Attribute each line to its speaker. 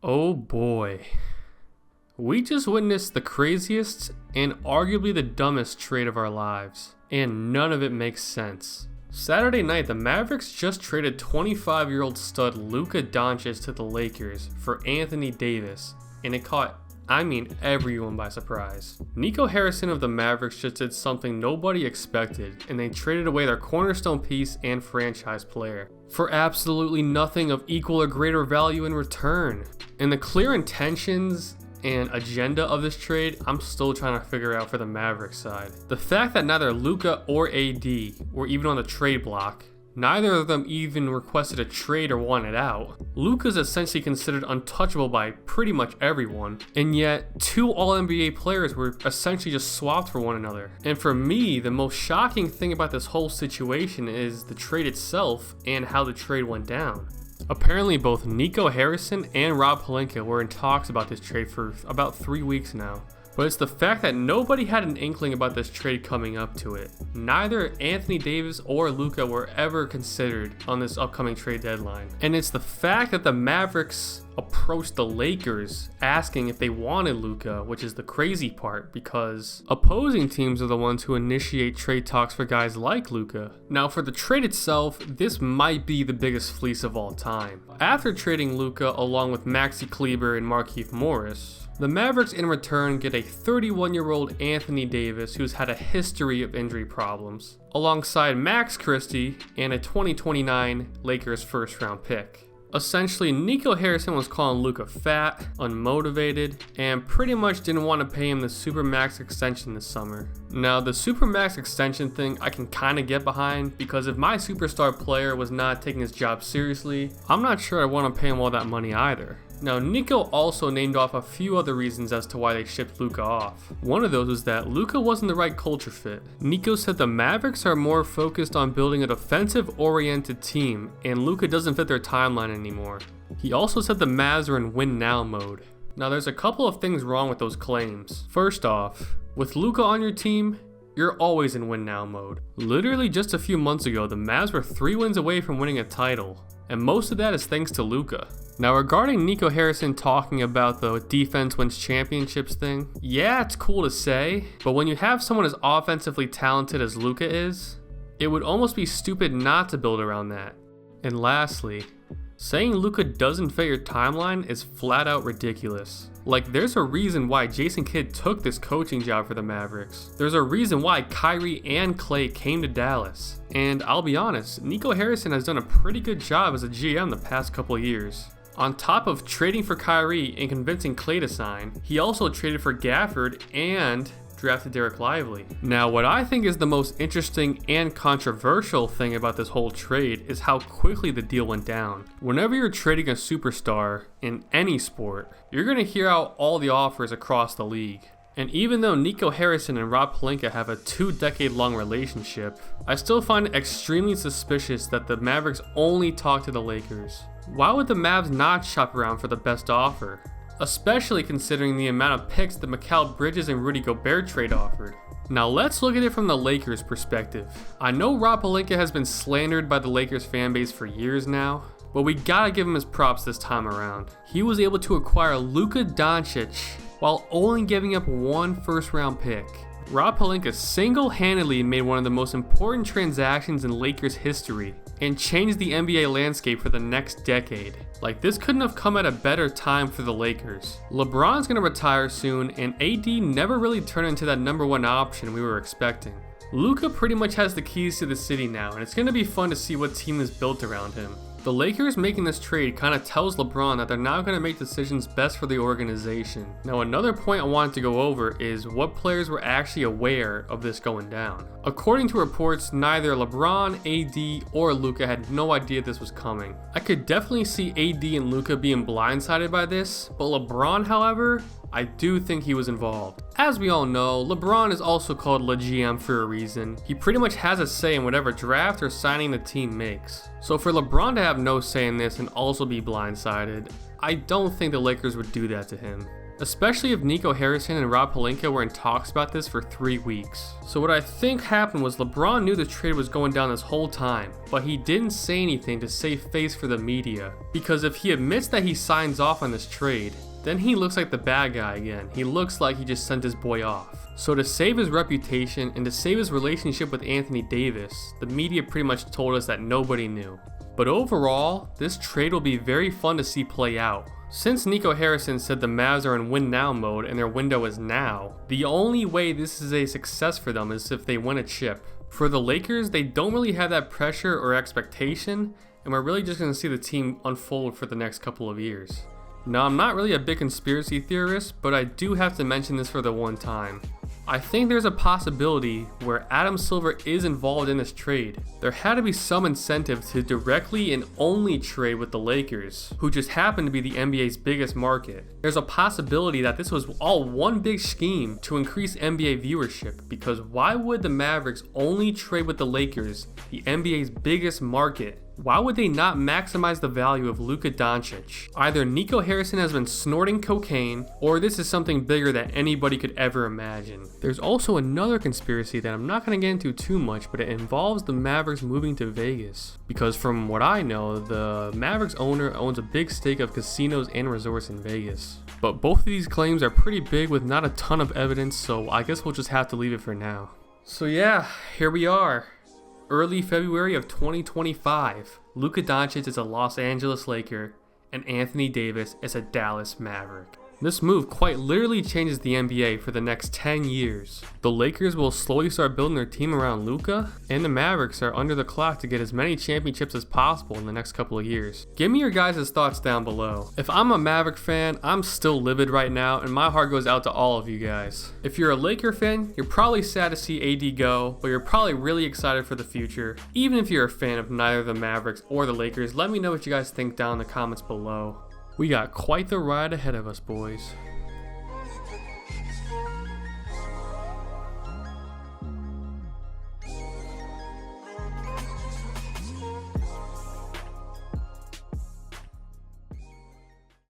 Speaker 1: Oh boy. We just witnessed the craziest and arguably the dumbest trade of our lives, and none of it makes sense. Saturday night, the Mavericks just traded 25-year-old stud Luka Doncic to the Lakers for Anthony Davis, and it caught everyone by surprise. Nico Harrison of the Mavericks just did something nobody expected, and they traded away their cornerstone piece and franchise player for absolutely nothing of equal or greater value in return. And the clear intentions and agenda of this trade, I'm still trying to figure out for the Mavericks side. The fact that neither Luka or AD were even on the trade block, neither of them even requested a trade or wanted out. Luka's essentially considered untouchable by pretty much everyone, and yet two All-NBA players were essentially just swapped for one another. And for me, the most shocking thing about this whole situation is the trade itself and how the trade went down. Apparently both Nico Harrison and Rob Pelinka were in talks about this trade for about 3 weeks now. But it's the fact that nobody had an inkling about this trade coming up to it. Neither Anthony Davis or Luka were ever considered on this upcoming trade deadline. And it's the fact that the Mavericks approached the Lakers asking if they wanted Luka, which is the crazy part, because opposing teams are the ones who initiate trade talks for guys like Luka. Now for the trade itself, this might be the biggest fleece of all time. After trading Luka along with Maxi Kleber and Markieff Morris, the Mavericks in return get a 31-year-old Anthony Davis who's had a history of injury problems, alongside Max Christie and a 2029 Lakers first-round pick. Essentially, Nico Harrison was calling Luka fat, unmotivated, and pretty much didn't want to pay him the Supermax extension this summer. Now, the Supermax extension thing I can kind of get behind, because if my superstar player was not taking his job seriously, I'm not sure I want to pay him all that money either. Now, Nico also named off a few other reasons as to why they shipped Luka off. One of those was that Luka wasn't the right culture fit. Nico said the Mavericks are more focused on building a defensive-oriented team, and Luka doesn't fit their timeline anymore. He also said the Mavs are in win-now mode. Now, there's a couple of things wrong with those claims. First off, with Luka on your team, you're always in win-now mode. Literally just a few months ago, the Mavs were 3 wins away from winning a title, and most of that is thanks to Luka. Now regarding Nico Harrison talking about the defense wins championships thing, yeah, it's cool to say, but when you have someone as offensively talented as Luka is, it would almost be stupid not to build around that. And lastly, saying Luka doesn't fit your timeline is flat out ridiculous. Like, there's a reason why Jason Kidd took this coaching job for the Mavericks. There's a reason why Kyrie and Klay came to Dallas. And I'll be honest, Nico Harrison has done a pretty good job as a GM the past couple of years. On top of trading for Kyrie and convincing Klay to sign, he also traded for Gafford and drafted Derek Lively. Now, what I think is the most interesting and controversial thing about this whole trade is how quickly the deal went down. Whenever you're trading a superstar in any sport, you're going to hear out all the offers across the league. And even though Nico Harrison and Rob Pelinka have a 2-decade-long relationship, I still find it extremely suspicious that the Mavericks only talk to the Lakers. Why would the Mavs not shop around for the best offer? Especially considering the amount of picks the Mikal Bridges and Rudy Gobert trade offered. Now let's look at it from the Lakers' perspective. I know Rob Pelinka has been slandered by the Lakers fanbase for years now, but we gotta give him his props this time around. He was able to acquire Luka Doncic while only giving up 1 first-round pick. Rob Pelinka single-handedly made one of the most important transactions in Lakers history and changed the NBA landscape for the next decade. Like, this couldn't have come at a better time for the Lakers. LeBron's gonna retire soon, and AD never really turned into that #1 option we were expecting. Luka pretty much has the keys to the city now, and it's gonna be fun to see what team is built around him. The Lakers making this trade kind of tells LeBron that they're now going to make decisions best for the organization. Now, another point I wanted to go over is what players were actually aware of this going down. According to reports, neither LeBron, AD, or Luka had no idea this was coming. I could definitely see AD and Luka being blindsided by this, but LeBron, however, I do think he was involved. As we all know, LeBron is also called Le GM for a reason. He pretty much has a say in whatever draft or signing the team makes. So for LeBron to have no say in this and also be blindsided, I don't think the Lakers would do that to him. especially if Nico Harrison and Rob Pelinka were in talks about this for 3 weeks. So what I think happened was LeBron knew the trade was going down this whole time, but he didn't say anything to save face for the media, because if he admits that he signs off on this trade, then he looks like the bad guy again. He looks like he just sent his boy off. So to save his reputation and to save his relationship with Anthony Davis, the media pretty much told us that nobody knew. But overall, this trade will be very fun to see play out. Since Nico Harrison said the Mavs are in win now mode and their window is now, the only way this is a success for them is if they win a chip. For the Lakers, they don't really have that pressure or expectation, and we're really just going to see the team unfold for the next couple of years. Now, I'm not really a big conspiracy theorist, but I do have to mention this for the one time. I think there's a possibility where Adam Silver is involved in this trade. There had to be some incentive to directly and only trade with the Lakers, who just happen to be the NBA's biggest market. There's a possibility that this was all one big scheme to increase NBA viewership, because why would the Mavericks only trade with the Lakers, the NBA's biggest market? Why would they not maximize the value of Luka Doncic? Either Nico Harrison has been snorting cocaine, or this is something bigger than anybody could ever imagine. There's also another conspiracy that I'm not going to get into too much, but it involves the Mavericks moving to Vegas. Because from what I know, the Mavericks owner owns a big stake of casinos and resorts in Vegas. But both of these claims are pretty big with not a ton of evidence, so I guess we'll just have to leave it for now. So yeah, here we are. Early February of 2025, Luka Doncic is a Los Angeles Laker, and Anthony Davis is a Dallas Maverick. This move quite literally changes the NBA for the next 10 years. The Lakers will slowly start building their team around Luka, and the Mavericks are under the clock to get as many championships as possible in the next couple of years. Give me your guys' thoughts down below. If I'm a Maverick fan, I'm still livid right now, and my heart goes out to all of you guys. If you're a Laker fan, you're probably sad to see AD go, but you're probably really excited for the future. Even if you're a fan of neither the Mavericks or the Lakers, let me know what you guys think down in the comments below. We got quite the ride ahead of us, boys.